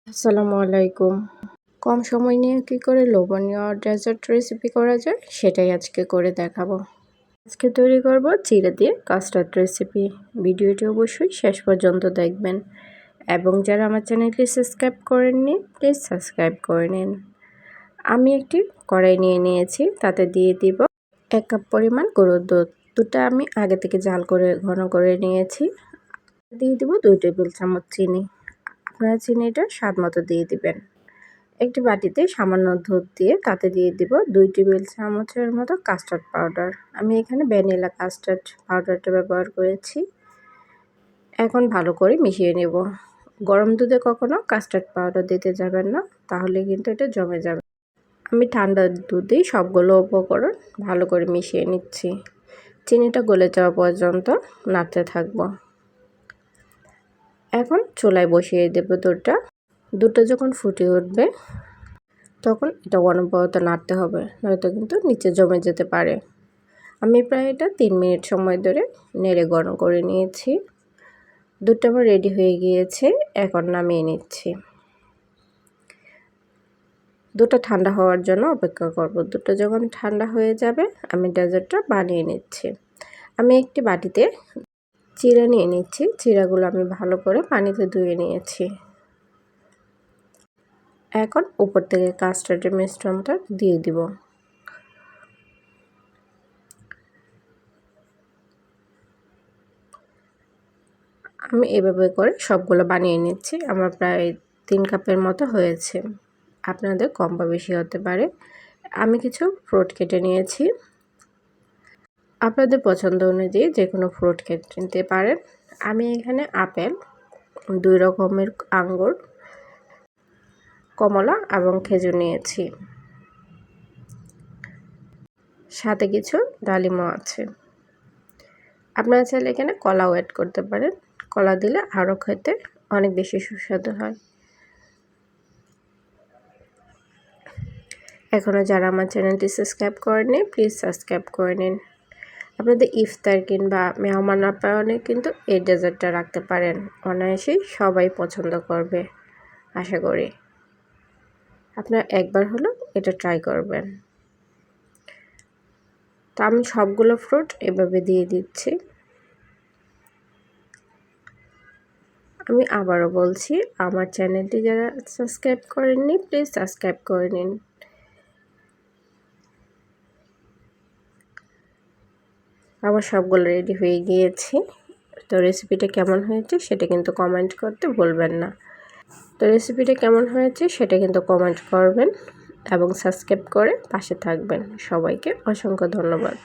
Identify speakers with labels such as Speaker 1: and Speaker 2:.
Speaker 1: আসসালামু আলাইকুম। কম সময় নিয়ে কী করে লোভনীয় ডেজার্ট রেসিপি করা যায় সেটাই আজকে করে দেখাবো। আজকে তৈরি করব চিড়ে দিয়ে কাস্টার্ড রেসিপি। ভিডিওটি অবশ্যই শেষ পর্যন্ত দেখবেন এবং যারা আমার চ্যানেলটি সাবস্ক্রাইব করেননি প্লিজ সাবস্ক্রাইব করে নিন। আমি একটি কড়াই নিয়ে নিয়েছি, তাতে দিয়ে দিব 1 কাপ পরিমাণ গরুর দুধ। দুধটা আমি আগে থেকে জাল করে ঘন করে নিয়েছি। দিয়ে দিব 2 টেবিল চামচ চিনি। আপনারা চিনিটা স্বাদ মতো দিয়ে দিবেন। একটি বাটিতে সামান্য দুধ দিয়ে তাতে দিয়ে দিব 2 টেবিল চামচের মতো কাস্টার্ড পাউডার। আমি এখানে ভ্যানিলা কাস্টার্ড পাউডারটা ব্যবহার করেছি। এখন ভালো করে মিশিয়ে নেব। গরম দুধে কখনো কাস্টার্ড পাউডার দিতে যাবেন না, তাহলে কিন্তু এটা জমে যাবে। আমি ঠান্ডা দুধেই সবগুলো উপকরণ ভালো করে মিশিয়ে নিচ্ছি। চিনিটা গলে যাওয়া পর্যন্ত নাড়তে থাকবো। এখন চুলায় বসিয়ে দেব দুধটা যখন ফুটে উঠবে তখন এটা অনবরত নাড়তে হবে, নয়তো কিন্তু নিচে জমে যেতে পারে। আমি প্রায় এটা 3 মিনিট সময় ধরে নেড়ে গরম করে নিয়েছি। দুধটা আমার রেডি হয়ে গিয়েছে, এখন নামিয়ে নিচ্ছি। দুধটা ঠান্ডা হওয়ার জন্য অপেক্ষা করব। দুধটা যখন ঠান্ডা হয়ে যাবে আমি ডেজার্টটা বানিয়ে নিচ্ছি। আমি একটি বাটিতে চিড়া নিয়ে নিচ্ছি। চিড়াগুলো আমি ভালো করে পানিতে ধুয়ে নিয়েছি। এখন উপর থেকে কাস্টার্ডের মিশ্রণটা দিয়ে দিব। আমি এভাবে করে সবগুলো বানিয়ে নিচ্ছি। আমার প্রায় 3 কাপের মতো হয়েছে। আপনাদের কম বা বেশি হতে পারে। আমি কিছু ফ্রুট কেটে নিয়েছি। আপনাদের পছন্দ অনুযায়ী যে কোনো ফ্রুট কেটে নিতে পারেন। আমি এখানে আপেল, 2 রকমের আঙ্গুর, কমলা এবং খেজুর নিয়েছি। সাথে কিছু ডালিমও আছে। আপনারা চাইলে এখানে কলাও অ্যাড করতে পারেন। কলা দিলে আরও খেতে অনেক বেশি সুস্বাদু হয়। এখনও যারা আমার চ্যানেলটি সাবস্ক্রাইব করেননি প্লিজ সাবস্ক্রাইব করে নিন। আপনাদের ইফতার কিংবা মেহমান আপ্যায়নে কিন্তু এই ডেজার্টটা রাখতে পারেন। অনায়াসেই সবাই পছন্দ করবে আশা করি। আপনারা একবার হলেও এটা ট্রাই করবেন। তো আমি সবগুলো ফ্রুট এভাবে দিয়ে দিচ্ছি। আমি আবারও বলছি, আমার চ্যানেলটি যারা সাবস্ক্রাইব করেননি প্লিজ সাবস্ক্রাইব করে নিন। আমার সবগুলো রেডি হয়ে গিয়েছে। তো রেসিপিটা কেমন হয়েছে সেটা কিন্তু কমেন্ট করতে ভুলবেন না। এবং সাবস্ক্রাইব করে পাশে থাকবেন। সবাইকে অসংখ্য ধন্যবাদ।